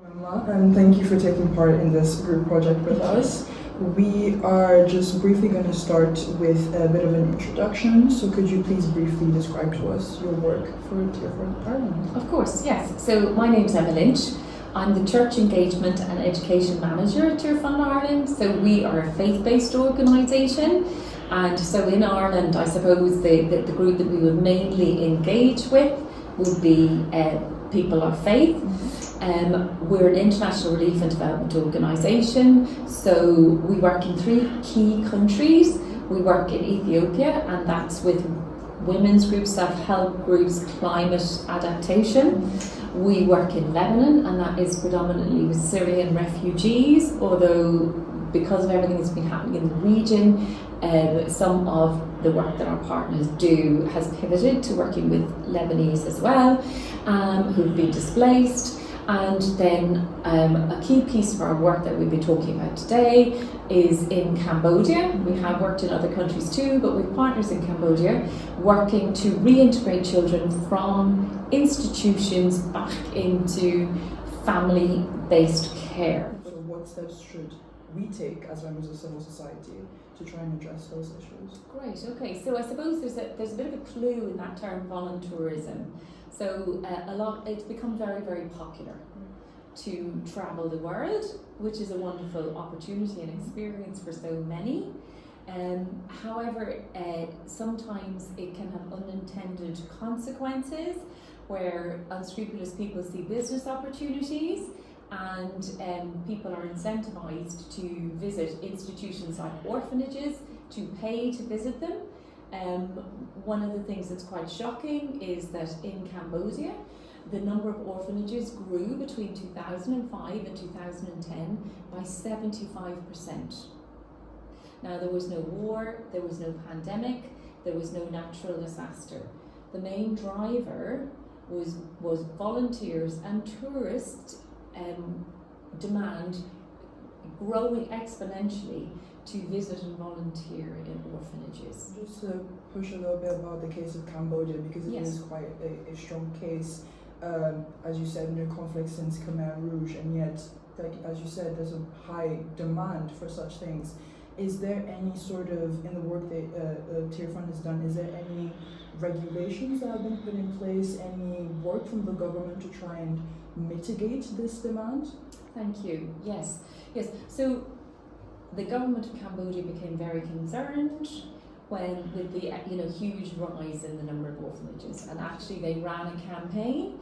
Emma, and thank you for taking part in this group project with us. We are just briefly going to start with a bit of an introduction. So could you please briefly describe to us your work for Tearfund Ireland? Of course, yes. So my name's Emma Lynch. I'm the Church Engagement and Education Manager at Tearfund Ireland. So we are a faith-based organisation. And so in Ireland, I suppose the group that we would mainly engage with would be people of faith. We're an international relief and development organisation, so we work in 3 key countries. We work in Ethiopia, and that's with women's groups, self-help groups, climate adaptation. We work in Lebanon, and that is predominantly with Syrian refugees, although because of everything that's been happening in the region, some of the work that our partners do has pivoted to working with Lebanese as well, who've been displaced. And then a key piece of our work that we'll be talking about today is in Cambodia. We have worked in other countries too, but with partners in Cambodia working to reintegrate children from institutions back into family-based care. So what steps should we take as members of civil society to try and address those issues? Great, okay, so I suppose there's a bit of a clue in that term voluntourism. So it's become very, very popular to travel the world, which is a wonderful opportunity and experience for so many. However, sometimes it can have unintended consequences where unscrupulous people see business opportunities, and people are incentivized to visit institutions like orphanages, to pay to visit them. One of the things that's quite shocking is that in Cambodia, the number of orphanages grew between 2005 and 2010 by 75%. Now, there was no war, there was no pandemic, there was no natural disaster. The main driver was volunteers and tourist demand growing exponentially to visit and volunteer in orphanages. Just to push a little bit about the case of Cambodia, because it Yes. is quite a strong case. As you said, no conflict since Khmer Rouge, and yet, like as you said, there's a high demand for such things. Is there any sort of, in the work that Tearfund has done, is there any regulations that have been put in place, any work from the government to try and mitigate this demand? Thank you. Yes. So the government of Cambodia became very concerned with the huge rise in the number of orphanages, and actually they ran a campaign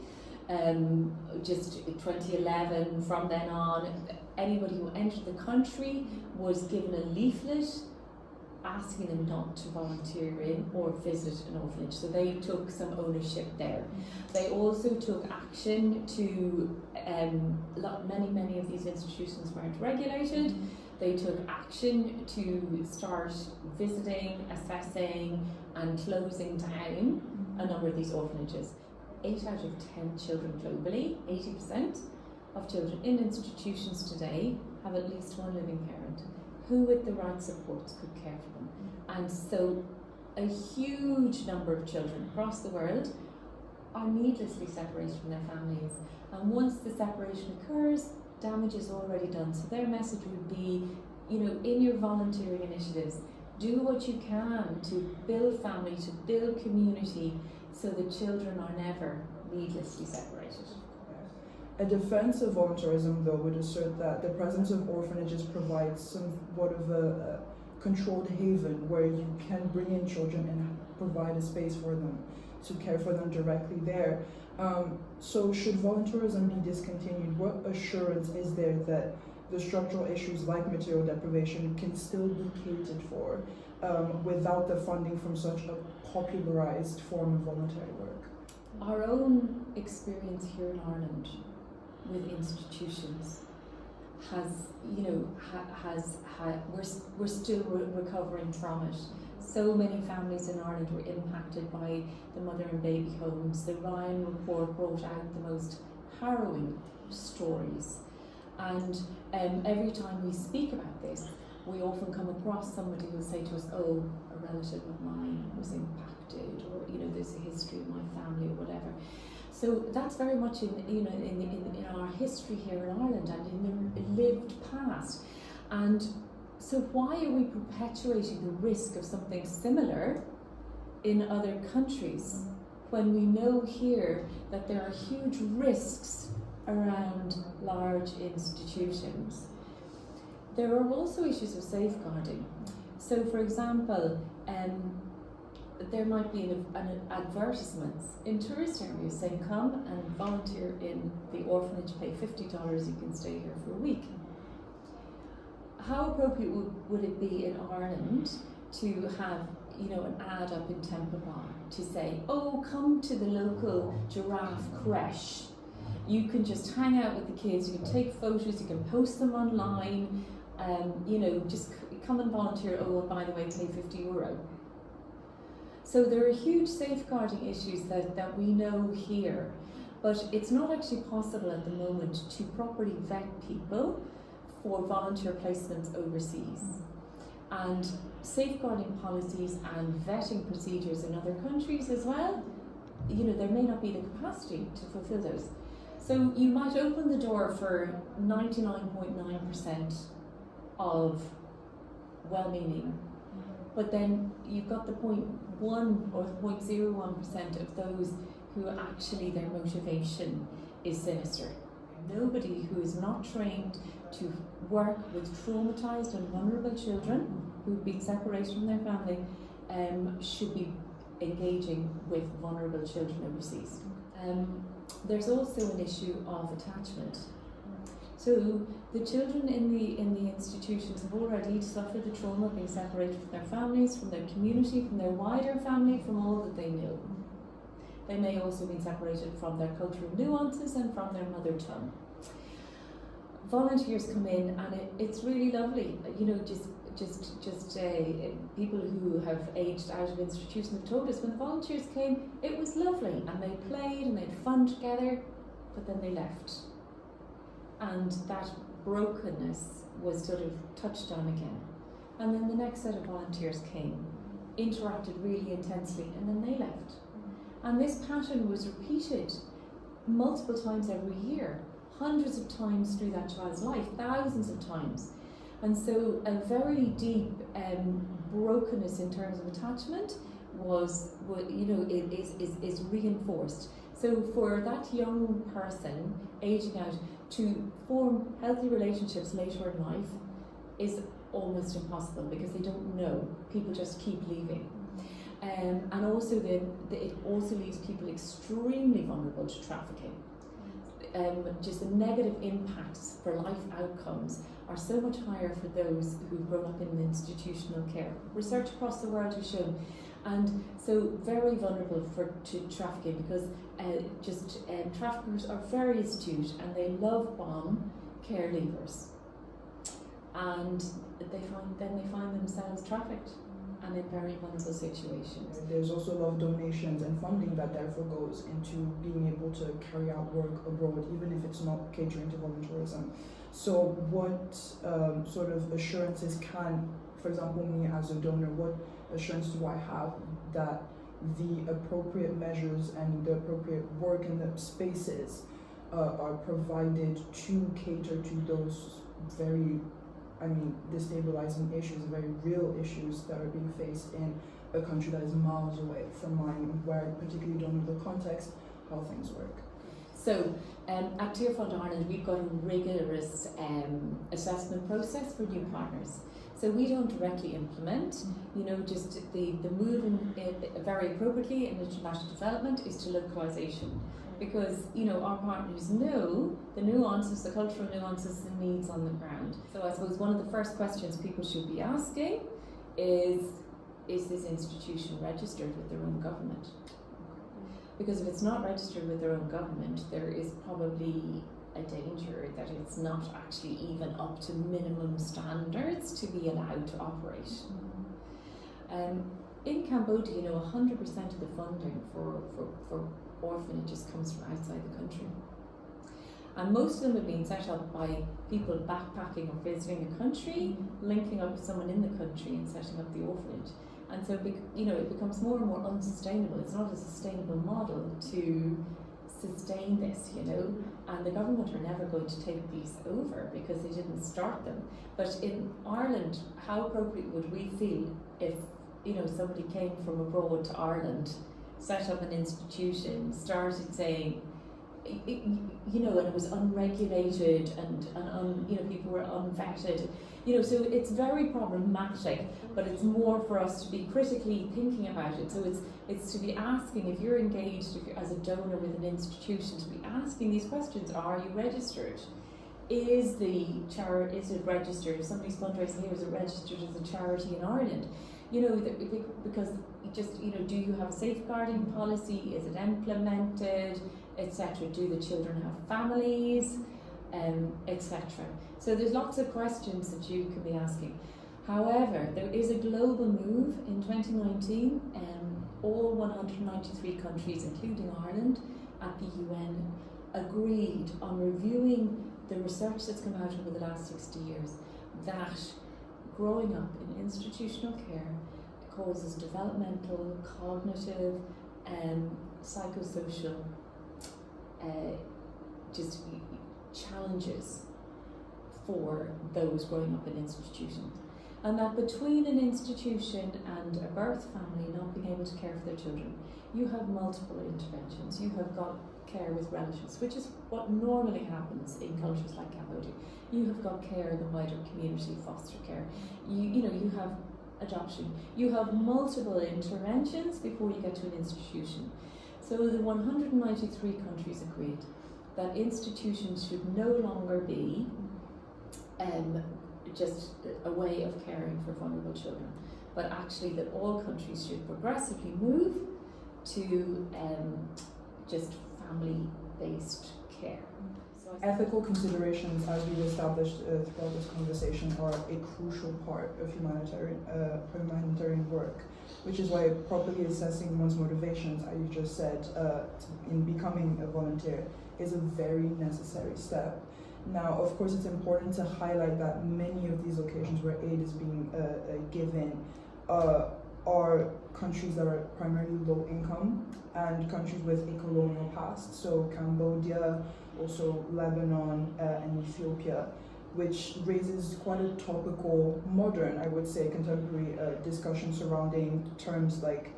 just 2011. From then on, anybody who entered the country was given a leaflet asking them not to volunteer in or visit an orphanage. So they took some ownership there. They also took action to many of these institutions weren't regulated. They took action to start visiting, assessing and closing down a number of these orphanages. 8 out of 10 children globally, 80% of children in institutions today have at least one living parent who with the right supports could care for them. And so a huge number of children across the world are needlessly separated from their families. And once the separation occurs, damage is already done. So their message would be, in your volunteering initiatives, do what you can to build family, to build community, so that children are never needlessly separated. A defense of voluntarism, though, would assert that the presence of orphanages provides somewhat of a controlled haven where you can bring in children and provide a space for them to care for them directly there. So should voluntarism be discontinued, what assurance is there that the structural issues like material deprivation can still be catered for without the funding from such a popularized form of voluntary work? Our own experience here in Ireland with institutions we're still recovering from it. So many families in Ireland were impacted by the mother and baby homes. The Ryan report brought out the most harrowing stories. And every time we speak about this, we often come across somebody who will say to us, oh, a relative of mine was impacted, or there's a history of my family or whatever. So that's very much in our history here in Ireland and in the lived past. And so why are we perpetuating the risk of something similar in other countries when we know here that there are huge risks around large institutions? There are also issues of safeguarding. So, for example, there might be an advertisement in tourist areas saying, come and volunteer in the orphanage, pay $50, you can stay here for a week. How appropriate would it be in Ireland to have, an ad up in Temple Bar to say, oh, come to the local giraffe creche. You can just hang out with the kids, you can take photos, you can post them online, just come and volunteer, oh, and by the way, pay €50. So there are huge safeguarding issues that we know here, but it's not actually possible at the moment to properly vet people for volunteer placements overseas. And safeguarding policies and vetting procedures in other countries as well, there may not be the capacity to fulfill those. So you might open the door for 99.9% of well-meaning, but then you've got the 0.1 or 0.01% of those who actually their motivation is sinister. Nobody who is not trained to work with traumatized and vulnerable children who've been separated from their family should be engaging with vulnerable children overseas. There's also an issue of attachment. So the children in the institutions have already suffered the trauma of being separated from their families, from their community, from their wider family, from all that they know. They may also be separated from their cultural nuances and from their mother tongue. Volunteers come in and it's really lovely. People who have aged out of institutions have told us when the volunteers came, it was lovely and they played and they had fun together, but then they left. And that brokenness was sort of touched on again. And then the next set of volunteers came, interacted really intensely, and then they left. And this pattern was repeated multiple times every year, hundreds of times through that child's life, thousands of times. And so a very deep brokenness in terms of attachment is reinforced. So for that young person aging out to form healthy relationships later in life is almost impossible because they don't know. People just keep leaving. And also it also leaves people extremely vulnerable to trafficking. Just the negative impacts for life outcomes are so much higher for those who've grown up in institutional care. Research across the world has shown. And so very vulnerable to trafficking because traffickers are very astute and they love bomb care leavers. And they find themselves trafficked and in very vulnerable situations. There's also a lot of donations and funding that therefore goes into being able to carry out work abroad, even if it's not catering to volunteerism. So what sort of assurances can, for example, me as a donor, what assurance do I have that the appropriate measures and the appropriate work in the spaces are provided to cater to those very destabilizing issues, very real issues that are being faced in a country that is miles away from mine, where I particularly don't know the context, how things work. So at Tearfund Ireland, we've got a rigorous assessment process for new partners. So we don't directly implement, just the move very appropriately in international development is to localisation. Because our partners know the nuances, the cultural nuances and needs on the ground. So I suppose one of the first questions people should be asking is this institution registered with their own government? Because if it's not registered with their own government, there is probably a danger that it's not actually even up to minimum standards to be allowed to operate. In Cambodia, 100% of the funding for orphanages comes from outside the country. And most of them have been set up by people backpacking or visiting a country, linking up with someone in the country and setting up the orphanage. And so, it becomes more and more unsustainable. It's not a sustainable model to sustain this, you know, and the government are never going to take these over because they didn't start them. But in Ireland, how appropriate would we feel if, you know, somebody came from abroad to Ireland, set up an institution, started saying, you know, and it was unregulated and you know, people were unvetted, you know, so it's very problematic, but it's more for us to be critically thinking about it. So it's to be asking, if you're engaged, if you're as a donor with an institution, to be asking these questions: are you registered? Is it registered? If somebody's fundraising here, is it registered as a charity in Ireland? You know, because just, you know, do you have a safeguarding policy? Is it implemented, etc.? Do the children have families, etc.? So there's lots of questions that you can be asking. However, there is a global move in 2019. All 193 countries, including Ireland, at the UN, agreed on reviewing the research that's come out over the last 60 years that growing up in institutional care causes developmental, cognitive, psychosocial just challenges for those growing up in institutions. And that between an institution and a birth family not being able to care for their children, you have multiple interventions. You have got care with relatives, which is what normally happens in cultures like Cambodia. You have got care in the wider community, foster care. You know, you have adoption. You have multiple interventions before you get to an institution. So the 193 countries agreed that institutions should no longer be just a way of caring for vulnerable children, but actually that all countries should progressively move to just family-based care. So ethical considerations, as we've established throughout this conversation, are a crucial part of humanitarian work, which is why properly assessing one's motivations, as you just said, in becoming a volunteer is a very necessary step. Now, of course, it's important to highlight that many of these occasions where aid is being given are countries that are primarily low income and countries with a colonial past. So Cambodia, also Lebanon and Ethiopia, which raises quite a topical, modern, I would say, contemporary discussion surrounding terms like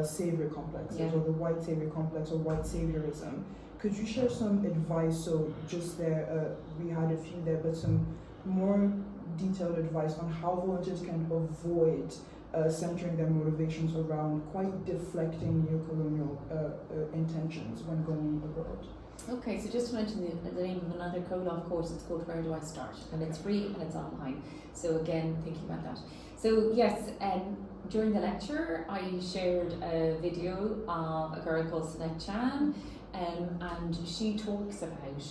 savior complexes, or the white savior complex, or white saviorism. Could you share some advice? So just there, we had a few there, but some more detailed advice on how volunteers can avoid centering their motivations around quite deflecting neocolonial intentions when going abroad. Okay, so just to mention the name of another co-law course, it's called Where Do I Start? And it's free and it's online. So again, thinking about that. So yes, during the lecture, I shared a video of a girl called Sinead Chan, and she talks about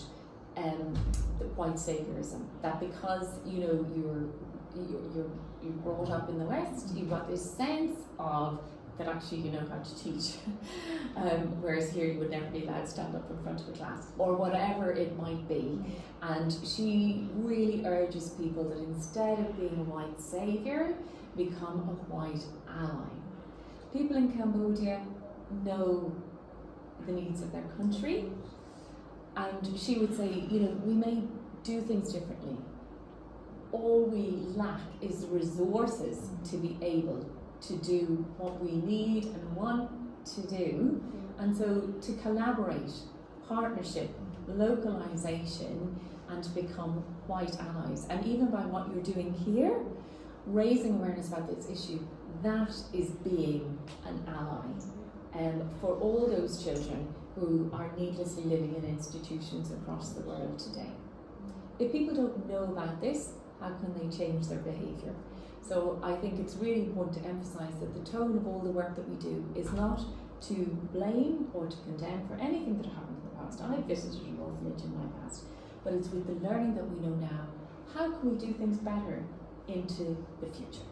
the white saviorism, that because, you know, you're brought up in the West, you've got this sense of that actually you know how to teach, whereas here you would never be allowed to stand up in front of a class, or whatever it might be. And she really urges people that instead of being a white saviour, become a white ally. People in Cambodia know the needs of their country, and she would say, you know, we may do things differently. All we lack is the resources to be able to do what we need and want to do, and so to collaborate, partnership, localization, and to become white allies. And even by what you're doing here, raising awareness about this issue, that is being an ally for all those children who are needlessly living in institutions across the world today. If people don't know about this, how can they change their behaviour? So I think it's really important to emphasise that the tone of all the work that we do is not to blame or to condemn for anything that happened in the past. I visited an orphanage in my past, but it's with the learning that we know now, how can we do things better into the future?